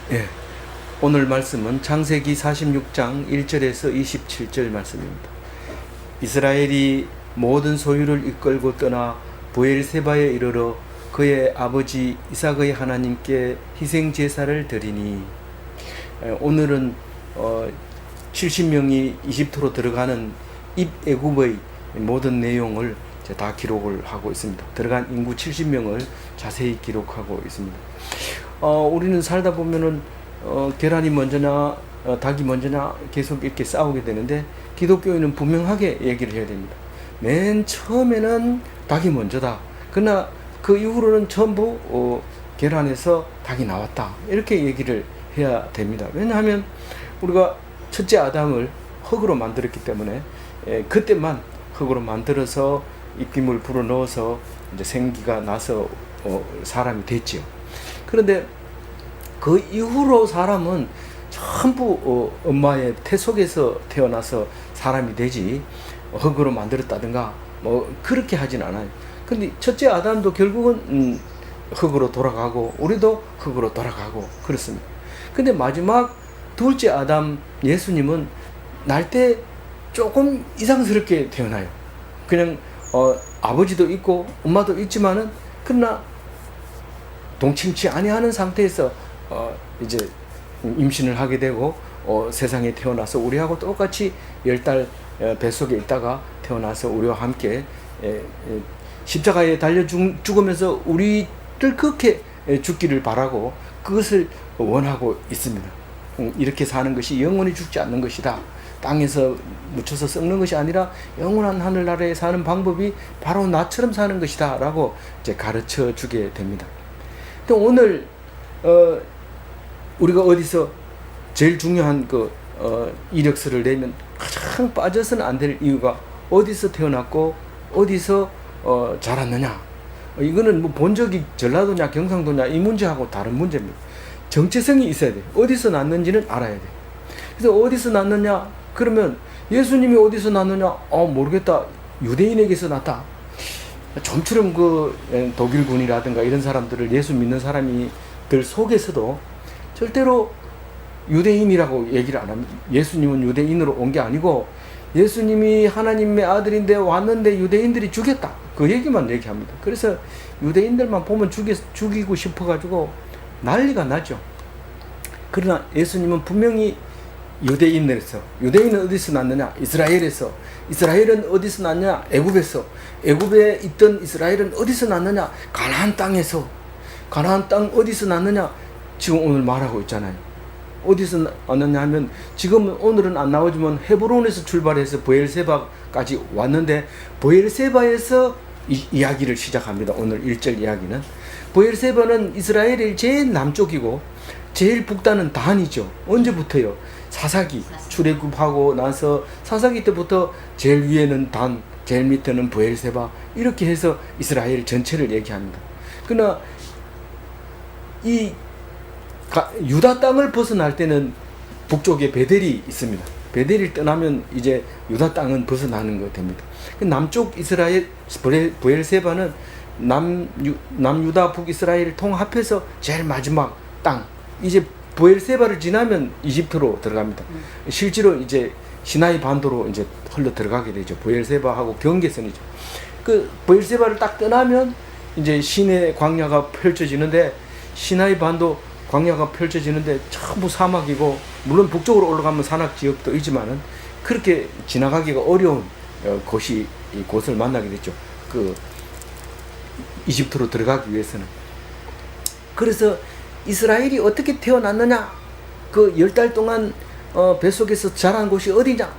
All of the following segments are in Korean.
예, 오늘 말씀은 창세기 46장 1절에서 27절 말씀입니다. 이스라엘이 모든 소유를 이끌고 떠나 브엘세바에 이르러 그의 아버지 이삭의 하나님께 희생 제사를 드리니, 오늘은 70명이 이집트로 들어가는 입애굽의 모든 내용을 다 기록을 하고 있습니다. 들어간 인구 70명을 자세히 기록하고 있습니다. 우리는 살다 보면은 계란이 먼저냐 닭이 먼저냐 계속 이렇게 싸우게 되는데, 기독교인은 분명하게 얘기를 해야 됩니다. 맨 처음에는 닭이 먼저다. 그러나 그 이후로는 전부 계란에서 닭이 나왔다. 이렇게 얘기를 해야 됩니다. 왜냐하면 우리가 첫째 아담을 흙으로 만들었기 때문에 그때만 흙으로 만들어서 입김을 불어넣어서 이제 생기가 나서 사람이 됐지요. 그런데 그 이후로 사람은 전부 엄마의 태 속에서 태어나서 사람이 되지, 흙으로 만들었다든가 뭐 그렇게 하진 않아요. 근데 첫째 아담도 결국은 흙으로 돌아가고 우리도 흙으로 돌아가고 그렇습니다. 근데 마지막 둘째 아담 예수님은 날 때 조금 이상스럽게 태어나요. 그냥 아버지도 있고 엄마도 있지만은, 그러나 동침치 아니하는 상태에서 이제 임신을 하게 되고 세상에 태어나서 우리하고 똑같이 10달 뱃속에 있다가 태어나서 우리와 함께 십자가에 달려 죽으면서 우리를 그렇게 죽기를 바라고 그것을 원하고 있습니다. 이렇게 사는 것이 영원히 죽지 않는 것이다. 땅에서 묻혀서 썩는 것이 아니라 영원한 하늘나라에 사는 방법이 바로 나처럼 사는 것이다 라고 이제 가르쳐 주게 됩니다. 또 오늘 우리가 어디서 제일 중요한 이력서를 내면 가장 빠져서는 안 될 이유가 어디서 태어났고 어디서 자랐느냐. 이거는 뭐 본적이 전라도냐 경상도냐 이 문제하고 다른 문제입니다. 정체성이 있어야 돼. 어디서 났는지는 알아야 돼. 그래서 어디서 났느냐 그러면 예수님이 어디서 났느냐, 모르겠다. 유대인에게서 났다. 좀처럼 독일군이라든가 이런 사람들을 예수 믿는 사람들 속에서도 절대로 유대인이라고 얘기를 안 합니다. 예수님은 유대인으로 온 게 아니고 예수님이 하나님의 아들인데 왔는데 유대인들이 죽였다. 그 얘기만 얘기합니다. 그래서 유대인들만 보면 죽이고 싶어가지고 난리가 나죠. 그러나 예수님은 분명히 유대인에서, 유대인은 어디서 났느냐? 이스라엘에서. 이스라엘은 어디서 났냐? 애굽에서. 애굽에 있던 이스라엘은 어디서 났느냐? 가나안 땅에서. 가나안 땅 어디서 났느냐? 지금 오늘 말하고 있잖아요. 어디서 났느냐 하면, 지금은 오늘은 안 나오지만 헤브론에서 출발해서 브엘세바까지 왔는데, 브엘세바에서 이야기를 시작합니다. 오늘 1절 이야기는. 브엘세바는 이스라엘의 제일 남쪽이고 제일 북단은 단이죠. 언제부터요? 사사기 출애굽하고 나서 사사기 때부터 제일 위에는 단, 제일 밑에는 브엘세바, 이렇게 해서 이스라엘 전체를 얘기합니다. 그러나 이 유다 땅을 벗어날 때는 북쪽에 베델이 있습니다. 베델을 떠나면 이제 유다 땅은 벗어나는 거 됩니다. 남쪽 이스라엘 브엘세바는 남유다 북이스라엘을 통합해서 제일 마지막 땅, 이제 브엘세바를 지나면 이집트로 들어갑니다. 실제로 이제 시나이 반도로 이제 흘러 들어가게 되죠. 브엘세바하고 경계선이죠. 그 브엘세바를 딱 떠나면 이제 시내 광야가 펼쳐지는데, 시나이 반도 광야가 펼쳐지는데 전부 사막이고, 물론 북쪽으로 올라가면 산악 지역도 있지만은 그렇게 지나가기가 어려운 곳을 만나게 됐죠. 이집트로 들어가기 위해서는. 그래서 이스라엘이 어떻게 태어났느냐, 10달 동안 뱃속에서 자란 곳이 어디냐,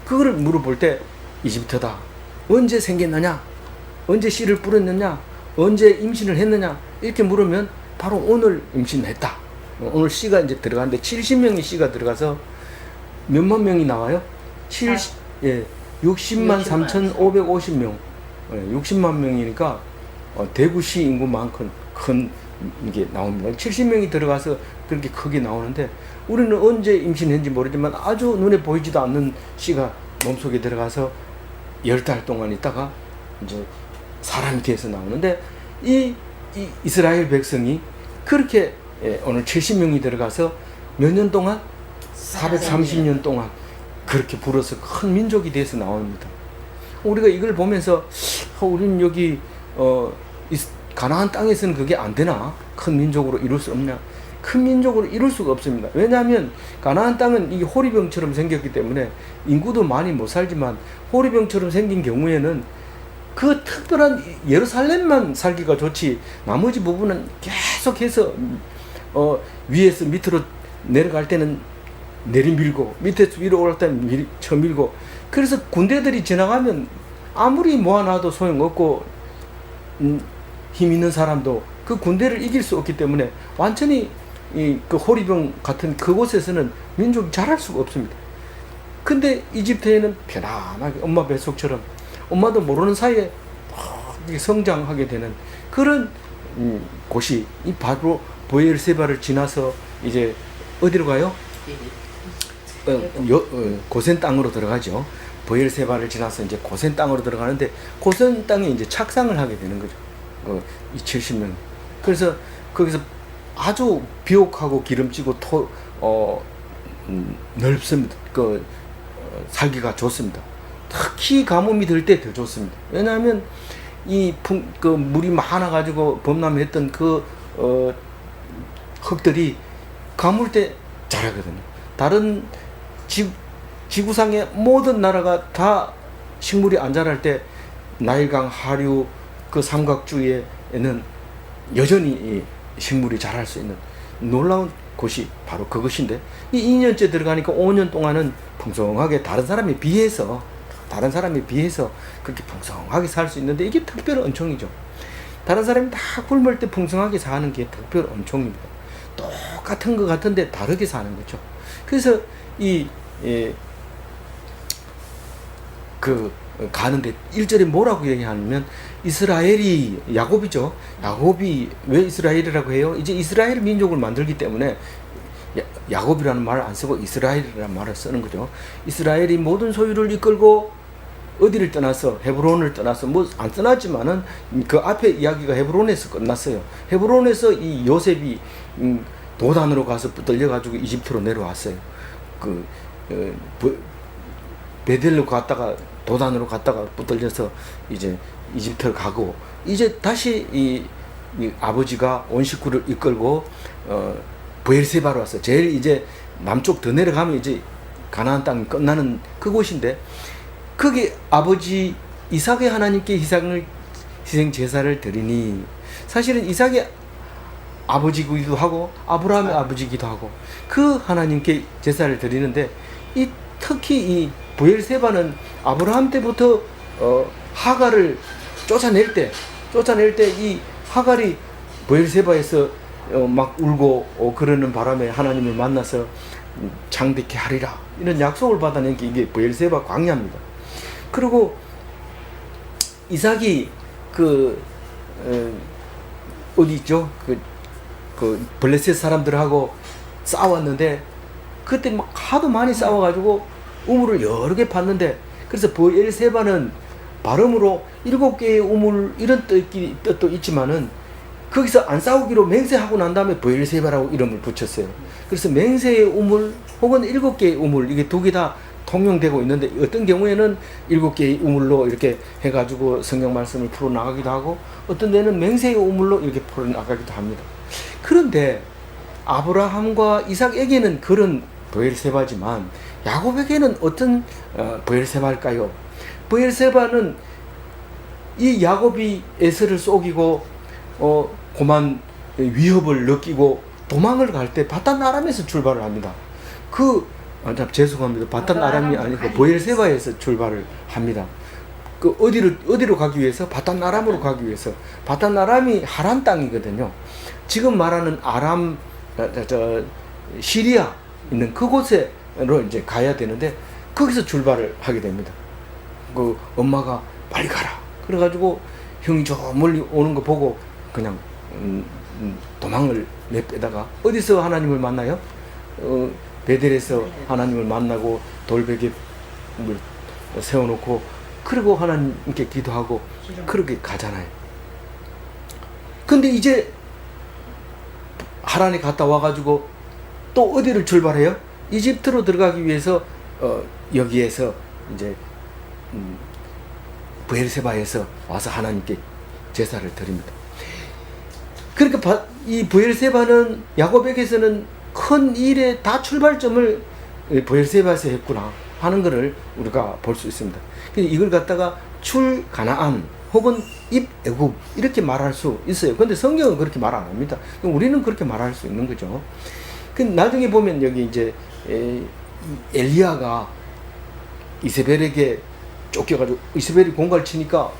그거를 물어볼 때 이집트다. 언제 생겼느냐, 언제 씨를 뿌렸느냐, 언제 임신을 했느냐, 이렇게 물으면 바로 오늘 임신했다. 오늘 씨가 이제 들어가는데 70명의 씨가 들어가서 몇만 명이 나와요? 60만 3,550명. 60만 명이니까 대구시 인구만큼 큰 이게 나옵니다. 70명이 들어가서 그렇게 크게 나오는데, 우리는 언제 임신했는지 모르지만 아주 눈에 보이지도 않는 씨가 몸속에 들어가서 10달 동안 있다가 이제 사람이 돼서 나오는데, 이 이스라엘 백성이 그렇게 오늘 70명이 들어가서 몇 년 동안? 430년 동안 그렇게 불어서 큰 민족이 돼서 나옵니다. 우리가 이걸 보면서 우리는 여기 가나안 땅에서는 그게 안 되나? 큰 민족으로 이룰 수 없냐? 큰 민족으로 이룰 수가 없습니다. 왜냐하면 가나안 땅은 이게 호리병처럼 생겼기 때문에 인구도 많이 못 살지만 호리병처럼 생긴 경우에는 그 특별한 예루살렘만 살기가 좋지 나머지 부분은 계속해서 위에서 밑으로 내려갈 때는 내리밀고 밑에서 위로 올라갈 때는 쳐밀고 그래서 군대들이 지나가면 아무리 모아놔도 소용없고 힘 있는 사람도 그 군대를 이길 수 없기 때문에 완전히 그 호리병 같은 그곳에서는 민족이 자랄 수가 없습니다. 근데 이집트에는 편안하게 엄마 뱃속처럼 엄마도 모르는 사이에 성장하게 되는 그런 곳이 이 바로 보엘세바를 지나서 이제 어디로 가요? 고센 땅으로 들어가죠. 보엘세바를 지나서 이제 고센 땅으로 들어가는데 고센 땅에 이제 착상을 하게 되는 거죠. 이 70명. 그래서 거기서 아주 비옥하고 기름지고 넓습니다. 살기가 좋습니다. 특히 가뭄이 들 때 더 좋습니다. 왜냐하면 그 물이 많아가지고 범람했던 흙들이 가물 때 자라거든요. 다른 지구상의 모든 나라가 다 식물이 안 자랄 때 나일강 하류 그 삼각주에는 여전히 식물이 자랄 수 있는 놀라운 곳이 바로 그것인데 이 2년째 들어가니까 5년 동안은 풍성하게 다른 사람에 비해서 그렇게 풍성하게 살 수 있는데 이게 특별 은총이죠. 다른 사람이 다 굶을 때 풍성하게 사는 게 특별 은총입니다. 똑같은 것 같은데 다르게 사는 거죠. 그래서 가는데 1절에 뭐라고 얘기하냐면 이스라엘이 야곱이죠. 야곱이 왜 이스라엘이라고 해요? 이제 이스라엘 민족을 만들기 때문에 야곱이라는 말을 안 쓰고 이스라엘이라는 말을 쓰는 거죠. 이스라엘이 모든 소유를 이끌고 어디를 떠나서 헤브론을 떠나서 뭐 안 떠났지만은 그 앞에 이야기가 헤브론에서 끝났어요. 헤브론에서 이 요셉이 도단으로 가서 붙들려 가지고 이집트로 내려왔어요. 베델로 갔다가 도단으로 갔다가 붙들려서 이제 이집트를 가고 이제 다시 이 아버지가 온 식구를 이끌고 브엘세바로 왔어요. 제일 이제 남쪽 더 내려가면 이제 가나안 땅이 끝나는 그곳인데 거기 아버지 이삭의 하나님께 희생 제사를 드리니 사실은 이삭의 아버지이기도 하고 아브라함의 아버지이기도 하고 그 하나님께 제사를 드리는데 특히 이 브엘세바는 아브라함 때부터 하갈을 쫓아낼 때 이 하갈이 브엘세바에서 막 울고 그러는 바람에 하나님을 만나서 장대케 하리라 이런 약속을 받아낸 게 이게 브엘세바 광야입니다. 그리고 이삭이 어디 있죠? 블레셋 사람들하고 싸웠는데 그때 막 하도 많이 싸워가지고 우물을 여러 개 팠는데 그래서 브엘세바는 발음으로 7개의 우물 이런 뜻도 있지만은 거기서 안 싸우기로 맹세하고 난 다음에 브엘세바라고 이름을 붙였어요. 그래서 맹세의 우물 혹은 7개의 우물 이게 두 개 다 통용되고 있는데 어떤 경우에는 7개의 우물로 이렇게 해가지고 성경 말씀을 풀어나가기도 하고 어떤 데는 맹세의 우물로 이렇게 풀어나가기도 합니다. 그런데 아브라함과 이삭에게는 그런 브엘세바지만 야곱에게는 어떤 브엘세바일까요? 브엘세바는 이 야곱이 에서를 속이고 고만 위협을 느끼고 도망을 갈 때 바단 아람에서 출발을 합니다. 죄송합니다. 바단 아람이 아니고 브엘세바에서 출발을 합니다. 어디로 가기 위해서? 바단 아람으로 가기 위해서. 바단 아람이 하란 땅이거든요. 지금 말하는 아람, 시리아 있는 그곳으로 이제 가야 되는데 거기서 출발을 하게 됩니다. 엄마가 빨리 가라. 그래가지고 형이 저 멀리 오는 거 보고 그냥 도망을 내빼다가 어디서 하나님을 만나요? 베델에서 하나님을 만나고 돌베개 세워놓고 그리고 하나님께 기도하고 그렇게 가잖아요. 근데 이제 하란에 갔다 와가지고 또 어디를 출발해요? 이집트로 들어가기 위해서 여기에서 이제 브엘세바에서 와서 하나님께 제사를 드립니다. 그러니까 이 브엘세바는 야곱에게서는 큰 일의 다 출발점을 브엘세바에서 했구나 하는 것을 우리가 볼 수 있습니다. 이걸 갖다가 출 가나안 혹은 입 애굽 이렇게 말할 수 있어요. 근데 성경은 그렇게 말 안 합니다. 우리는 그렇게 말할 수 있는 거죠. 나중에 보면 여기 이제 엘리야가 이세벨에게 쫓겨가지고 이세벨이 공갈 치니까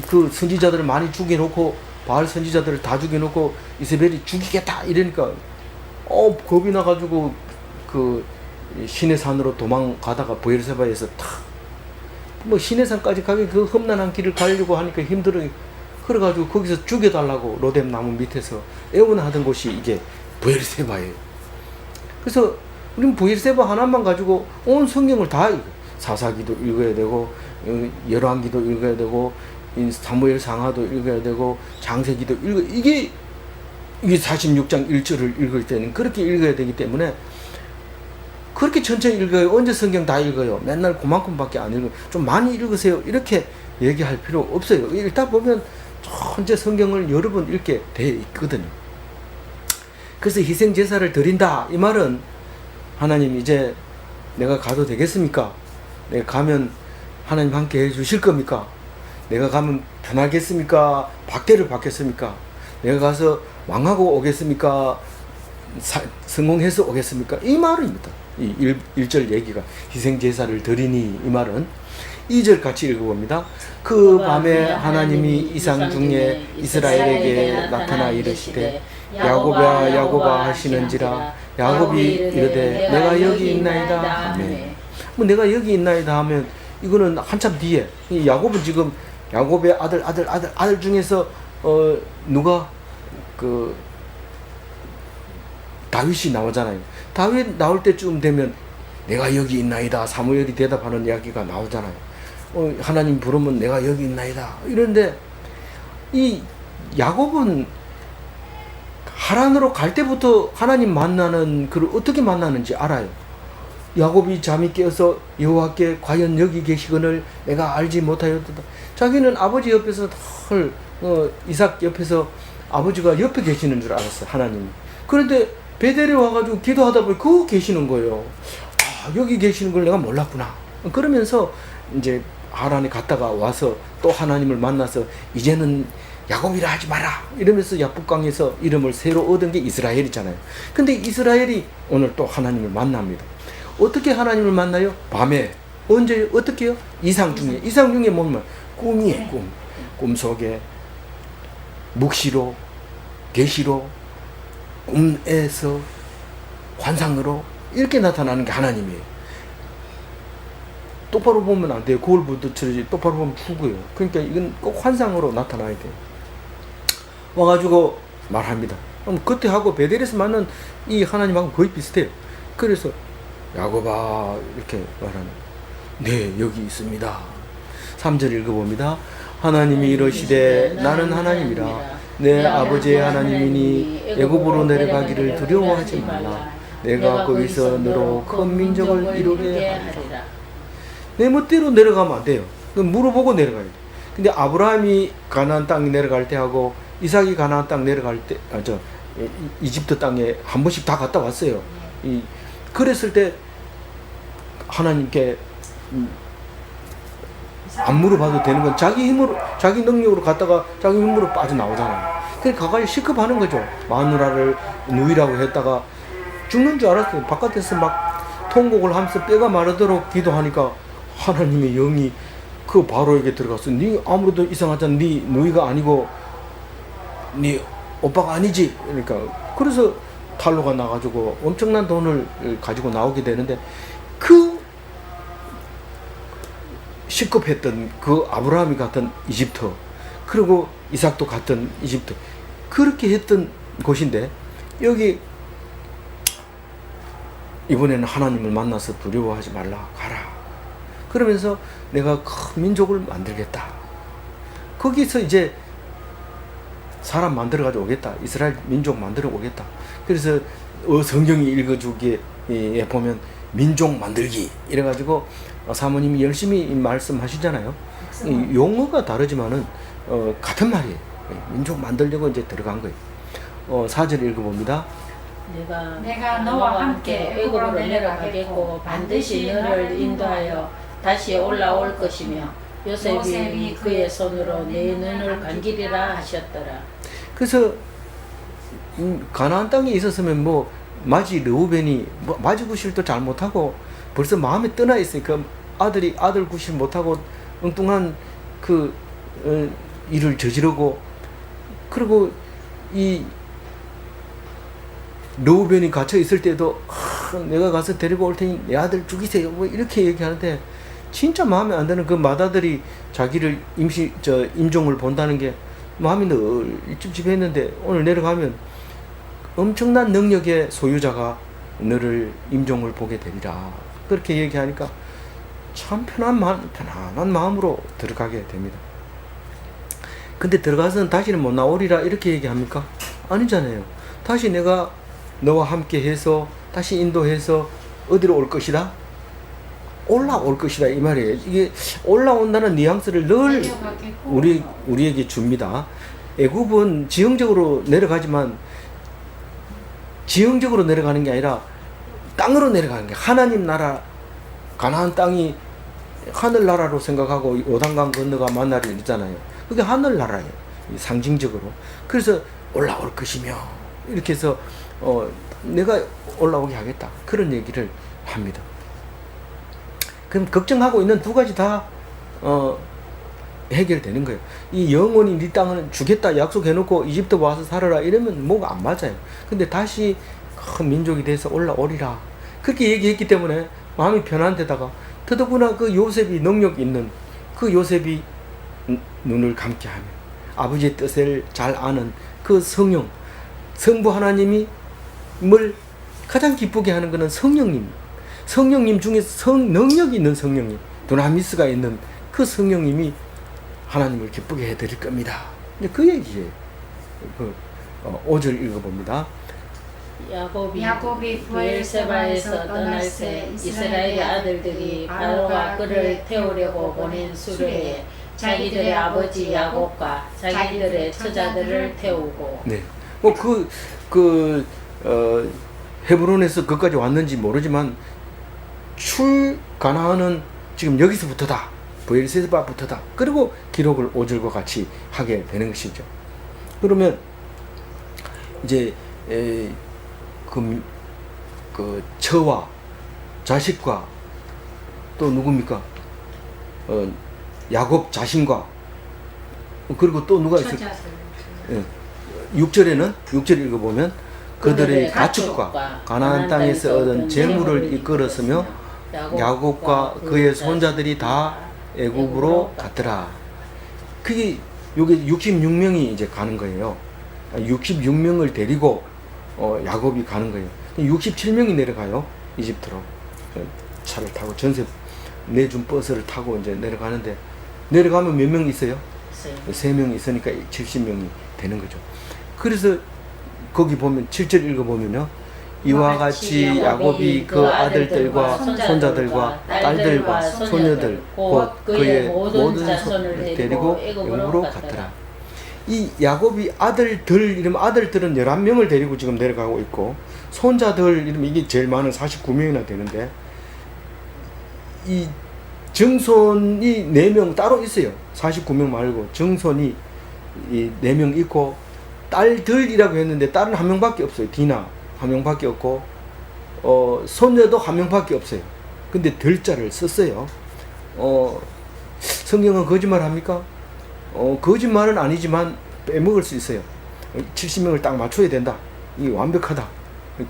그 선지자들을 많이 죽여놓고 바알 선지자들을 다 죽여놓고 이세벨이 죽이겠다 이러니까 겁이 나가지고 그 신의 산으로 도망가다가 브엘세바에서 뭐 신의 산까지 가기 그 험난한 길을 가려고 하니까 힘들어. 그래가지고 거기서 죽여달라고 로뎀 나무 밑에서 애원하던 곳이 이게 브엘세바예요. 그래서 우리는 브엘세바 하나만 가지고 온 성경을 다 사사기도 읽어야 되고 열왕기도 읽어야 되고 사무엘 상하도 읽어야 되고 장세기도 이게 46장 1절을 읽을 때는 그렇게 읽어야 되기 때문에 그렇게 천천히 읽어요. 언제 성경 다 읽어요? 맨날 그만큼밖에 안 읽어요. 좀 많이 읽으세요. 이렇게 얘기할 필요 없어요. 읽다 보면 전체 성경을 여러 번 읽게 돼 있거든요. 그래서 희생 제사를 드린다 이 말은 하나님 이제 내가 가도 되겠습니까? 내가 가면 하나님 함께 해주실 겁니까? 내가 가면 편하겠습니까? 박대를 받겠습니까? 내가 가서 왕하고 오겠습니까? 성공해서 오겠습니까? 이 말입니다. 이 1절 얘기가 희생 제사를 드리니 이 말은 2절 같이 읽어봅니다. 그 밤에 하나님이 이상 중에 이스라엘에게 나타나 이르시되 야곱아 야곱아 하시는지라 야곱이 이르되 내가 여기 있나이다. 아멘. 뭐 내가 여기 있나이다 하면 이거는 한참 뒤에 이 야곱은 지금 야곱의 아들 중에서 누가 그 다윗이 나오잖아요. 다윗 나올 때쯤 되면 내가 여기 있나이다. 사무엘이 대답하는 이야기가 나오잖아요. 하나님 부르면 내가 여기 있나이다. 이런데 이 야곱은 하란으로 갈 때부터 하나님 만나는 그를 어떻게 만나는지 알아요. 야곱이 잠이 깨어서 여호와께 과연 여기 계시거늘 내가 알지 못하였다. 자기는 아버지 옆에서 이삭 옆에서 아버지가 옆에 계시는 줄 알았어요. 하나님이. 그런데 베델에 와가지고 기도하다 보니 그거 계시는 거예요. 여기 계시는 걸 내가 몰랐구나. 그러면서 이제 하란에 갔다가 와서 또 하나님을 만나서 이제는 야곱이라 하지 마라 이러면서 야복강에서 이름을 새로 얻은 게 이스라엘이잖아요. 근데 이스라엘이 오늘 또 하나님을 만납니다. 어떻게 하나님을 만나요? 밤에. 언제 어떻게요? 이상 중에 뭐면 꿈이에요. 꿈 속에 묵시로 계시로 꿈에서 환상으로 이렇게 나타나는 게 하나님이에요. 똑바로 보면 안 돼요. 거울 부딪혀지 똑바로 보면 죽어요. 그러니까 이건 꼭 환상으로 나타나야 돼요. 와가지고 말합니다. 그때 하고 베델에서 만난 이 하나님하고 거의 비슷해요. 그래서 야곱아 이렇게 말하는 네 여기 있습니다. 3절 읽어봅니다. 하나님이 이러시되 나는 하나님이라 내 아버지의 하나님이니 애굽으로 내려가기를 두려워하지 말라. 내가 거기서 너로 큰 민족을 이루게 하리라. 내 멋대로 내려가면 안 돼요. 물어보고 내려가야 돼. 근데 아브라함이 가나안 땅에 내려갈 때 하고 이삭이 가나안 땅 내려갈 때 이집트 땅에 한 번씩 다 갔다 왔어요. 그랬을 때 하나님께 안 물어봐도 되는 건 자기 힘으로 자기 능력으로 갔다가 자기 힘으로 빠져나오잖아요. 그러니까 가까이 시급하는 거죠. 마누라를 누이라고 했다가 죽는 줄 알았어요. 바깥에서 막 통곡을 하면서 뼈가 마르도록 기도하니까 하나님의 영이 그 바로에게 들어가서 네 아무래도 이상하잖아. 네 누이가 아니고 네 오빠가 아니지. 그러니까 그래서 탈로가 나가지고 엄청난 돈을 가지고 나오게 되는데 그 시급했던 그 아브라함이 갔던 이집트 그리고 이삭도 갔던 이집트 그렇게 했던 곳인데 여기 이번에는 하나님을 만나서 두려워하지 말라 가라 그러면서 내가 큰 민족을 만들겠다. 거기서 이제 사람 만들어 가지고 오겠다. 이스라엘 민족 만들어 오겠다. 그래서 성경이 읽어주기에 보면 민족 만들기 이래 가지고 사모님이 열심히 말씀하시잖아요. 용어가 다르지만은 같은 말이에요. 민족 만들려고 이제 들어간 거예요. 4절 읽어봅니다. 내가 너와 함께 애굽으로 내려가겠고 반드시 너를 인도하여 다시 올라올 것이며 요셉이 그의 손으로 내 눈을 감기리라 하셨더라. 그래서 가나안 땅에 있었으면 뭐 마지 르우벤이 마지 구실도 잘 못하고 벌써 마음에 떠나 있으니까 아들 구실 못하고 엉뚱한 그 일을 저지르고, 그리고 이 르우벤이 갇혀 있을 때도 내가 가서 데리고 올 테니 내 아들 죽이세요 뭐 이렇게 얘기하는데, 진짜 마음에 안 드는 그 맏아들이 자기를 임종을 본다는 게 마음이 늘 찝찝했는데, 오늘 내려가면 엄청난 능력의 소유자가 너를 임종을 보게 되리라 그렇게 얘기하니까 참 편안한 마음으로 들어가게 됩니다. 근데 들어가서는 다시는 못 나오리라 이렇게 얘기합니까? 아니잖아요. 다시 내가 너와 함께 해서 다시 인도해서 어디로 올 것이다? 올라올 것이다 이 말이에요. 이게 올라온다는 뉘앙스를 늘 우리에게 줍니다. 애굽은 지형적으로 내려가지만 지형적으로 내려가는 게 아니라 땅으로 내려가는 게, 하나님 나라 가나안 땅이 하늘나라로 생각하고 요단강 건너가 만나를 있잖아요. 그게 하늘나라예요, 상징적으로. 그래서 올라올 것이며 이렇게 해서 내가 올라오게 하겠다 그런 얘기를 합니다. 그럼 걱정하고 있는 두 가지 다 해결되는 거예요. 이 영원히 네 땅은 주겠다 약속해놓고 이집트 와서 살아라 이러면 뭐가 안 맞아요. 근데 다시 큰 민족이 돼서 올라오리라 그렇게 얘기했기 때문에 마음이 편한 데다가, 더더구나 그 요셉이 능력 있는 그 요셉이 눈을 감게 하면 아버지의 뜻을 잘 아는 그 성령, 성부 하나님이 뭘 가장 기쁘게 하는 것은 성령님 중에 능력이 있는 성령님, 두나미스가 있는 그 성령님이 하나님을 기쁘게 해드릴 겁니다. 그 얘기예요. 5절 읽어봅니다. 야곱이 부엘세바에서 떠날 때 이스라엘의 아들들이 바로가 그를 태우려고 보낸 수레에 자기들의 아버지 야곱과 자기들의 처자들을 태우고. 네. 헤브론에서 거기까지 왔는지 모르지만 가나안은 지금 여기서부터다. 부엘세바부터다. 그리고 기록을 5절과 같이 하게 되는 것이죠. 그러면 이제 그 처와 자식과 또 누굽니까? 야곱 자신과, 그리고 또 누가 있을까? 6절 읽어보면 그들의 가축과 가나안 땅에서 얻은 재물을 이끌었으며 야곱과 그의 손자들이 다 애굽으로 갔더라. 그게 요게 66명이 이제 가는 거예요. 66명을 데리고 야곱이 가는 거예요. 67명이 내려가요. 이집트로. 차를 타고 전세 내준 버스를 타고 이제 내려가는데, 내려가면 몇 명 있어요? 3명 있으니까 70명이 되는 거죠. 그래서 거기 보면 7절 읽어보면요, 이와 같이 야곱이 그 아들들과 손자들과 딸들과 소녀들 곧 그의 모든 자손을 데리고 애굽으로 갔더라. 이 야곱이 아들들 이러면 아들들은 11명을 데리고 지금 내려가고 있고, 손자들 이러면 이게 제일 많은 49명이나 되는데, 이 정손이 4명 따로 있어요. 49명 말고 정손이 이 4명 있고, 딸들이라고 했는데 딸은 1명밖에 없어요. 디나 1명밖에 없고, 손녀도 1명밖에 없어요. 근데 들자를 썼어요. 성경은 거짓말 합니까? 거짓말은 아니지만 빼먹을 수 있어요. 70명을 딱 맞춰야 된다. 이게 완벽하다.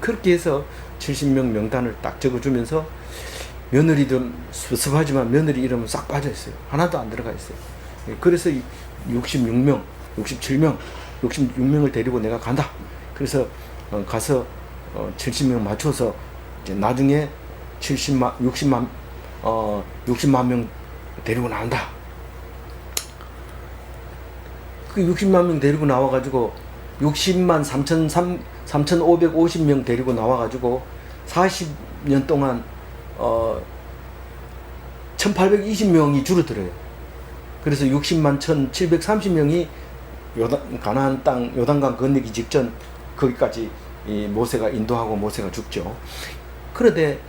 그렇게 해서 70명 명단을 딱 적어주면서, 며느리도 섭섭하지만 며느리 이름은 싹 빠져 있어요. 하나도 안 들어가 있어요. 그래서 66명, 67명, 66명을 데리고 내가 간다. 그래서 가서 70명 맞춰서 이제 나중에 60만 명 데리고 나온다. 그 60만 명 데리고 나와가지고 60만 3,550명 데리고 나와가지고 40년 동안 1,820명이 줄어들어요. 그래서 60만 1,730명이 가나안 땅 요단강 건너기 직전 거기까지 이 모세가 인도하고 모세가 죽죠. 그런데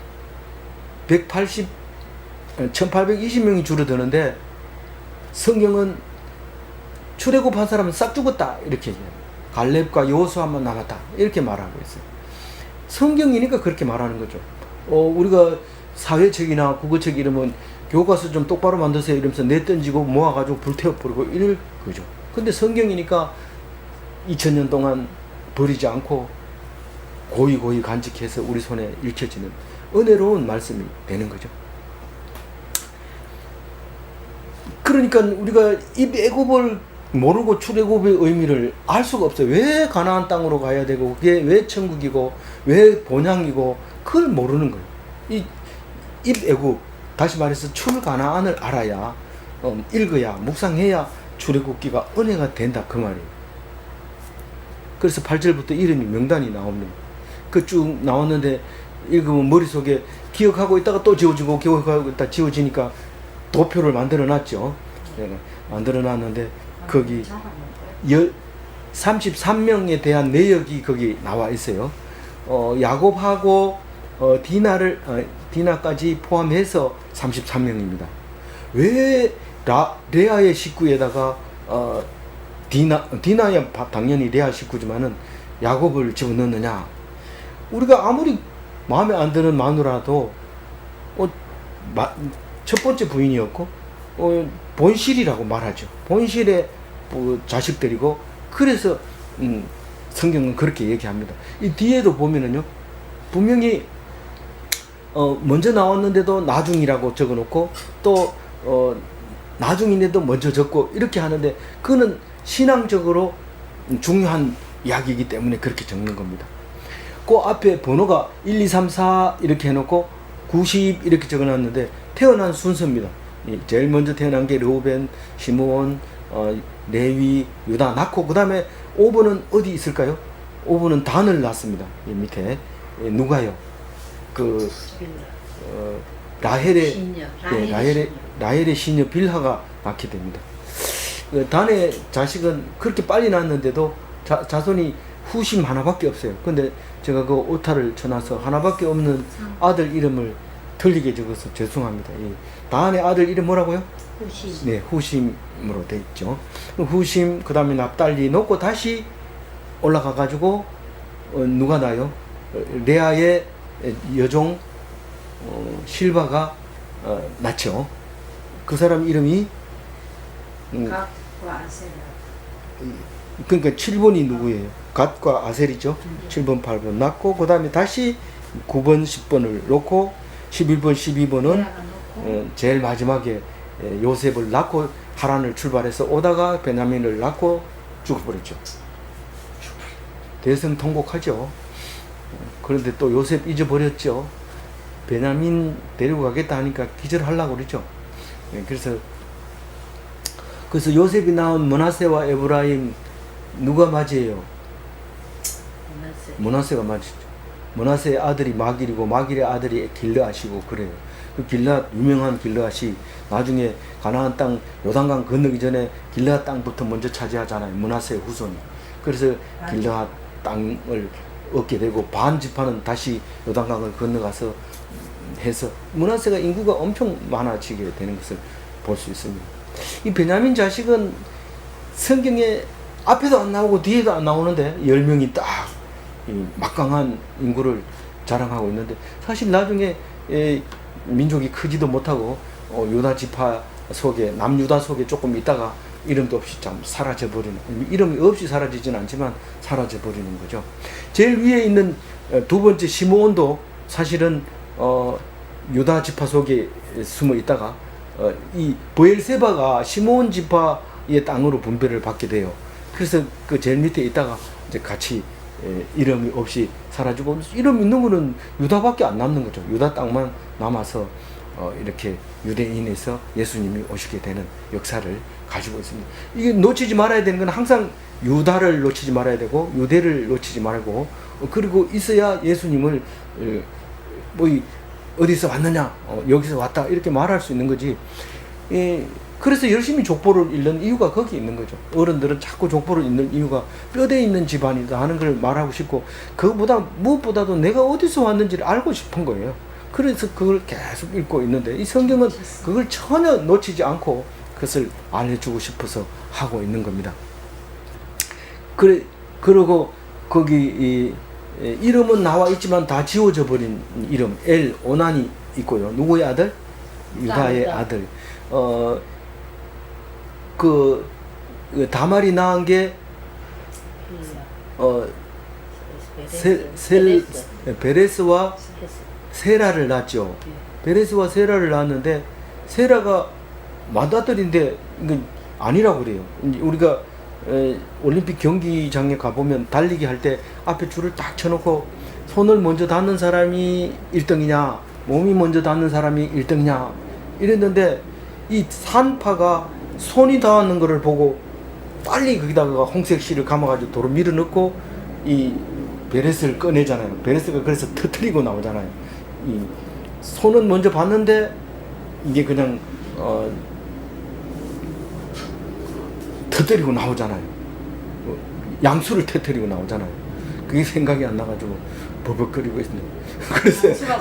1,820명이 줄어드는데 성경은 출애굽한 사람은 싹 죽었다 이렇게 얘기해요. 갈렙과 여호수아만 남았다 이렇게 말하고 있어요. 성경이니까 그렇게 말하는 거죠. 우리가 사회책이나 국어책 이러면 교과서 좀 똑바로 만드세요 이러면서 내던지고 모아가지고 불태워버리고 이럴 거죠. 근데 성경이니까 2000년 동안 버리지 않고 고이 간직해서 우리 손에 읽혀지는 은혜로운 말씀이 되는 거죠. 그러니까 우리가 이 애굽을 모르고 출애굽의 의미를 알 수가 없어요. 왜 가나안 땅으로 가야 되고 그게 왜 천국이고 왜 본향이고 그걸 모르는 거예요. 이 애굽 다시 말해서 출가나안을 알아야 읽어야 묵상해야 출애굽기가 은혜가 된다 그 말이에요. 그래서 8절부터 이름이 명단이 나옵니다. 그 쭉 나왔는데 읽으면 머릿속에 기억하고 있다가 또 지워지고 기억하고 있다가 지워지니까 도표를 만들어 놨죠. 만들어 놨는데 거기 33명에 대한 내역이 거기 나와 있어요. 야곱하고 디나까지 포함해서 33명입니다. 왜 레아의 식구에다가 디나야 당연히 레아 식구지만은 야곱을 집어넣느냐? 우리가 아무리 마음에 안 드는 마누라도 첫 번째 부인이었고 본실이라고 말하죠. 본실의 자식들이고 그래서 성경은 그렇게 얘기합니다. 이 뒤에도 보면은요 분명히 먼저 나왔는데도 나중이라고 적어놓고 또 나중인데도 먼저 적고 이렇게 하는데 그거는 신앙적으로 중요한 이야기이기 때문에 그렇게 적는 겁니다. 그 앞에 번호가 1, 2, 3, 4 이렇게 해놓고 90 이렇게 적어놨는데 태어난 순서입니다. 제일 먼저 태어난 게 르우벤, 시므온, 레위, 유다 낳고 그 다음에 5번은 어디 있을까요? 5번은 단을 낳습니다. 이 밑에 누가요? 라헬의 시녀 빌하가 낳게 됩니다. 단의 자식은 그렇게 빨리 낳았는데도 자손이 후심 하나밖에 없어요. 근데 제가 그 오타를 쳐놔서 하나밖에 없는 아들 이름을 틀리게 적어서 죄송합니다. 단의 아들 이름 뭐라고요? 후심. 네, 후심으로 돼 있죠. 후심, 그 다음에 납달리 놓고 다시 올라가 가지고 누가 나요? 레아의 여종 실바가 낳죠. 그 사람 이름이 각과 아세라. 그러니까 7번이 누구예요? 갓과 아셀이죠. 7번, 8번 낳고 그 다음에 다시 9번, 10번을 놓고 11번, 12번은 제일 마지막에 요셉을 낳고 하란을 출발해서 오다가 베냐민을 낳고 죽어버렸죠. 대성통곡하죠. 그런데 또 요셉 잊어버렸죠. 베냐민 데리고 가겠다 하니까 기절하려고 그러죠. 그래서 요셉이 낳은 므낫세와 에브라임 누가 맞이해요? 므낫세가 맞이죠. 므낫세의 아들이 마길이고 마길의 아들이 길르앗이고 그래요. 그 길르앗 유명한 길르앗이 나중에 가나안 땅 요단강 건너기 전에 길르앗 땅부터 먼저 차지하잖아요. 므낫세의 후손이. 그래서 길르앗 땅을 얻게 되고 반 지파는 다시 요단강을 건너가서 해서 므낫세가 인구가 엄청 많아지게 되는 것을 볼 수 있습니다. 이 베냐민 자식은 성경에 앞에도 안 나오고 뒤에도 안 나오는데 10명이 딱 막강한 인구를 자랑하고 있는데 사실 나중에 민족이 크지도 못하고 유다 지파 속에 남유다 속에 조금 있다가 이름도 없이 참 사라져버리는, 이름이 없이 사라지진 않지만 사라져버리는 거죠. 제일 위에 있는 두 번째 시므온도 사실은 유다 지파 속에 숨어 있다가 이 브엘세바가 시므온 지파의 땅으로 분배를 받게 돼요. 그래서 그 제일 밑에 있다가 이제 같이 이름이 없이 사라지고, 이름 있는 거는 유다밖에 안 남는 거죠. 유다 땅만 남아서 이렇게 유대인에서 예수님이 오시게 되는 역사를 가지고 있습니다. 이게 놓치지 말아야 되는 건 항상 유다를 놓치지 말아야 되고 유대를 놓치지 말고 그리고 있어야 예수님을 뭐 어디서 왔느냐 여기서 왔다 이렇게 말할 수 있는 거지. 그래서 열심히 족보를 읽는 이유가 거기 있는 거죠. 어른들은 자꾸 족보를 읽는 이유가 뼈대 있는 집안이다 하는 걸 말하고 싶고 그것보다 무엇보다도 내가 어디서 왔는지를 알고 싶은 거예요. 그래서 그걸 계속 읽고 있는데 이 성경은 그걸 전혀 놓치지 않고 그것을 알려주고 싶어서 하고 있는 겁니다. 그리고 거기 이름은 나와 있지만 다 지워져 버린 이름 엘 오난이 있고요. 누구의 아들? 유다의 아들. 그 다말이 낳은 게 베레스와 세라를 낳았죠. 베레스와 세라를 낳았는데 세라가 맏아들인데 이건 아니라고 그래요. 우리가 올림픽 경기장에 가보면 달리기 할 때 앞에 줄을 딱 쳐놓고 손을 먼저 닿는 사람이 1등이냐 몸이 먼저 닿는 사람이 1등이냐 이랬는데 이 산파가 손이 닿는 거를 보고 빨리 거기다가 홍색 실을 감아가지고 도로 밀어넣고 이 베레스를 꺼내잖아요. 베레스가 그래서 터뜨리고 나오잖아요. 이 손은 먼저 봤는데 이게 그냥 터뜨리고 나오잖아요. 양수를 터뜨리고 나오잖아요. 그게 생각이 안 나가지고 버벅거리고 있습니다. 그래서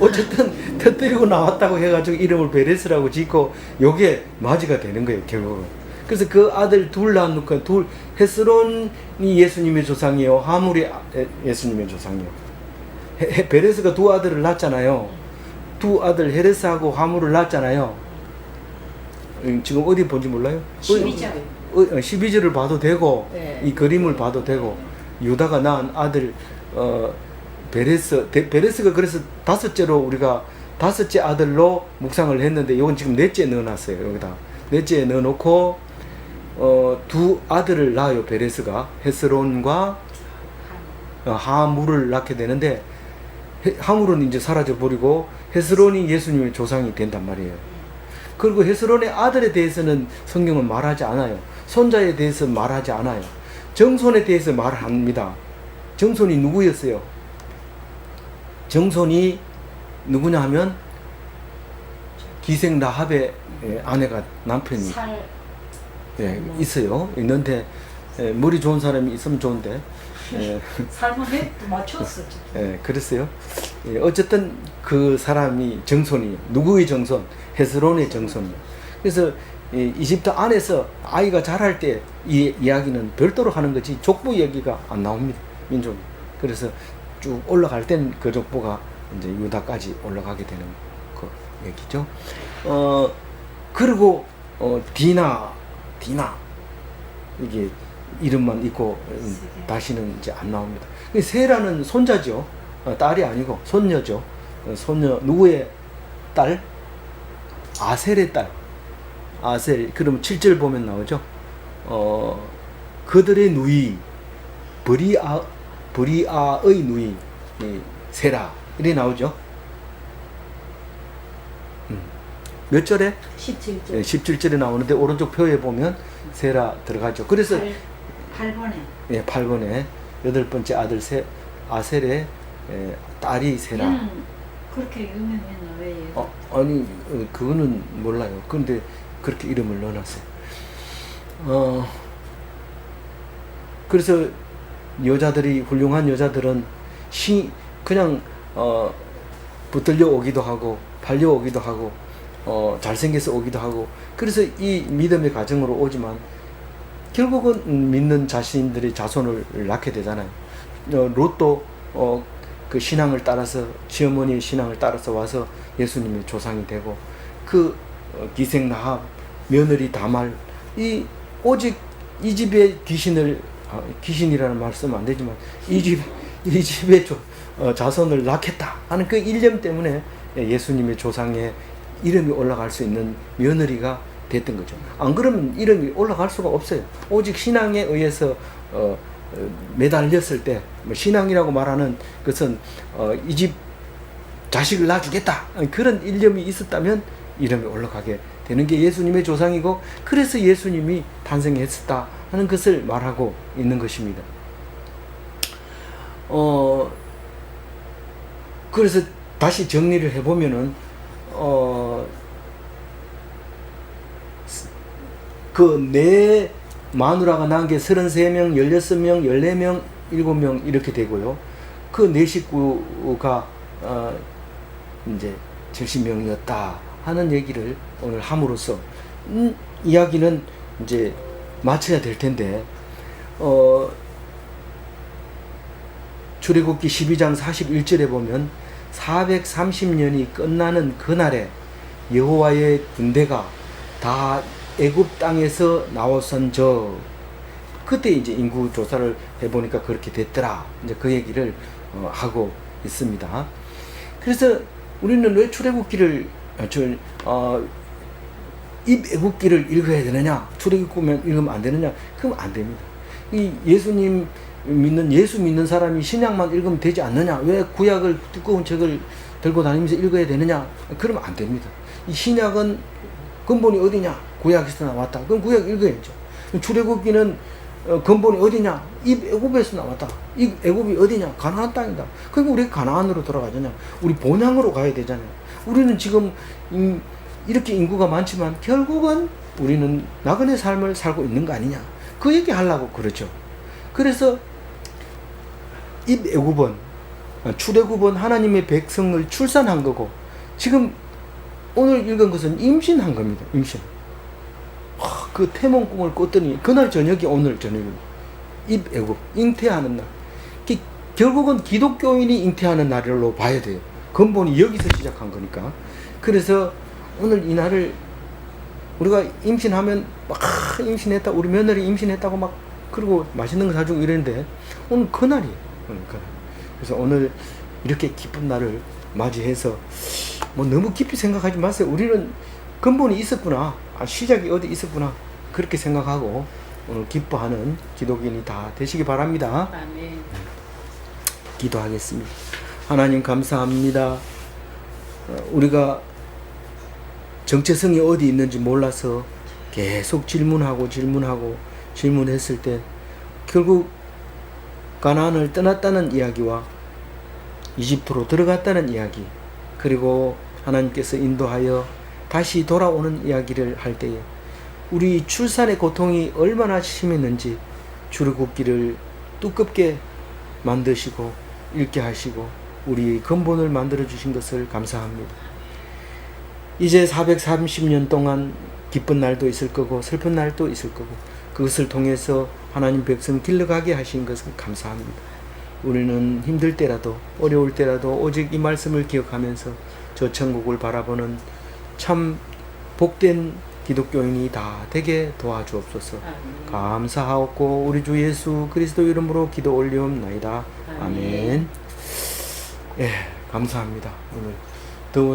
어쨌든 터뜨리고 나왔다고 해가지고 이름을 베레스라고 짓고 요게 맞이가 되는 거예요, 결국은. 그래서 그 아들 둘 낳았는데 헤스론이 예수님의 조상이요, 하물이 예수님의 조상이요. 베레스가 두 아들을 낳았잖아요. 두 아들 헤레스하고 하물을 낳았잖아요. 지금 어디 본지 몰라요? 12절. 12절을 봐도 되고 네. 이 그림을 봐도 되고 유다가 낳은 아들 베레스가 그래서 우리가 다섯째 아들로 묵상을 했는데 이건 지금 넷째 넣어놨어요. 여기다 넷째 넣어놓고 두 아들을 낳아요. 베레스가 헤스론과 하물을 낳게 되는데 하물은 이제 사라져 버리고 헤스론이 예수님의 조상이 된단 말이에요. 그리고 헤스론의 아들에 대해서는 성경은 말하지 않아요. 손자에 대해서 말하지 않아요. 정손에 대해서 말합니다. 정손이 누구였어요? 정손이 누구냐 하면 기생 라합의 아내가 남편이 있어요. 있는데 머리 좋은 사람이 있으면 좋은데 살만해 맞췄어. 그랬어요. 어쨌든 그 사람이 정손이 누구의 정손? 헤스론의 정손이에요. 그래서 이집트 안에서 아이가 자랄 때 이 이야기는 별도로 하는 거지 족보 얘기가 안 나옵니다. 민족. 그래서 쭉 올라갈 땐 그 족보가 이제 유다까지 올라가게 되는 그 얘기죠. 그리고 디나 이게 이름만 있고 다시는 이제 안 나옵니다. 세라는 손자죠. 딸이 아니고 손녀죠. 손녀 누구의 딸? 아셀의 딸. 아셀. 그럼 7절 보면 나오죠. 그들의 누이 브리아의 누이 세라 이래 나오죠. 몇 절에? 17절. 17절에 나오는데 오른쪽 표에 보면 세라 들어가죠. 그래서 8번에. 8번에 8번째 아들 아셀의 딸이 세라. 그렇게 유명했나 왜? 아니 그거는 몰라요. 그런데 그렇게 이름을 넣어놨어요. 그래서 여자들이 훌륭한 여자들은 그냥 붙들려 오기도 하고 팔려 오기도 하고 잘생겨서 오기도 하고 그래서 이 믿음의 가정으로 오지만 결국은 믿는 자신들의 자손을 낳게 되잖아요. 롯도 그 신앙을 따라서 시어머니의 신앙을 따라서 와서 예수님의 조상이 되고 그 기생 라합 며느리 다말 오직 이 집의 귀신이라는 말 쓰면 안 되지만 이 집의 자손을 낳겠다 하는 그 일념 때문에 예수님의 조상에 이름이 올라갈 수 있는 며느리가 됐던 거죠. 안 그러면 이름이 올라갈 수가 없어요. 오직 신앙에 의해서 매달렸을 때 신앙이라고 말하는 것은 이 집 자식을 낳아주겠다 그런 일념이 있었다면 이름이 올라가게 되는 게 예수님의 조상이고 그래서 예수님이 탄생했었다 하는 것을 말하고 있는 것입니다. 그래서 다시 정리를 해보면은 그 네 마누라가 낳은 게 33명, 16명, 14명, 7명 이렇게 되고요. 그 네 식구가 이제 70명이었다 하는 얘기를 오늘 함으로써 이야기는 이제 마쳐야 될 텐데 출애굽기 12장 41절에 보면 430년이 끝나는 그날에 여호와의 군대가 다 애굽 땅에서 나왔은저 그때 이제 인구 조사를 해보니까 그렇게 됐더라. 이제 그 얘기를 하고 있습니다. 그래서 우리는 왜 출애굽기를 입애굽기를 읽어야 되느냐? 출애굽기만 읽으면 안 되느냐? 그럼 안 됩니다. 이 예수님 예수 믿는 사람이 신약만 읽으면 되지 않느냐? 왜 구약을 두꺼운 책을 들고 다니면서 읽어야 되느냐? 그러면 안 됩니다. 이 신약은 근본이 어디냐? 구약에서 나왔다. 그럼 구약 읽어야죠. 출애굽기는 근본이 어디냐? 입애굽에서 나왔다. 입애굽이 어디냐? 가나안 땅이다. 그러니까 우리 가나안으로 돌아가잖아요. 우리 본향으로 가야 되잖아요. 우리는 지금 이렇게 인구가 많지만 결국은 우리는 나그네 삶을 살고 있는 거 아니냐? 그 얘기 하려고 그러죠. 그래서 입애굽은 출애굽은 하나님의 백성을 출산한 거고 지금 오늘 읽은 것은 임신한 겁니다. 임신. 그 태몽 꿈을 꿨더니 그날 저녁이 오늘 저녁입니다. 입애굽 잉태하는 날. 결국은 기독교인이 잉태하는 날로 봐야 돼요. 근본이 여기서 시작한 거니까. 그래서 오늘 이 날을 우리가 임신하면 막 임신했다 우리 며느리 임신했다고 막 그리고 맛있는 거 사주고 이랬는데 오늘 그날이에요. 그러니까. 그래서 오늘 이렇게 기쁜 날을 맞이해서 뭐 너무 깊이 생각하지 마세요. 우리는 근본이 있었구나. 시작이 어디 있었구나. 그렇게 생각하고 오늘 기뻐하는 기독인이 다 되시기 바랍니다. 아멘. 기도하겠습니다. 하나님 감사합니다. 우리가 정체성이 어디 있는지 몰라서 계속 질문했을 때 결국 가나안을 떠났다는 이야기와 이집트로 들어갔다는 이야기 그리고 하나님께서 인도하여 다시 돌아오는 이야기를 할 때에 우리 출산의 고통이 얼마나 심했는지 출애굽기를 두껍게 만드시고 읽게 하시고 우리 근본을 만들어 주신 것을 감사합니다. 이제 430년 동안 기쁜 날도 있을 거고 슬픈 날도 있을 거고 그것을 통해서 하나님 백성 길러가게 하신 것을 감사합니다. 우리는 힘들 때라도 어려울 때라도 오직 이 말씀을 기억하면서 저 천국을 바라보는 참 복된 기독교인이 다 되게 도와주옵소서. 감사하옵고 우리 주 예수 그리스도 이름으로 기도 올리옵나이다. 아멘. 예, 감사합니다. 오늘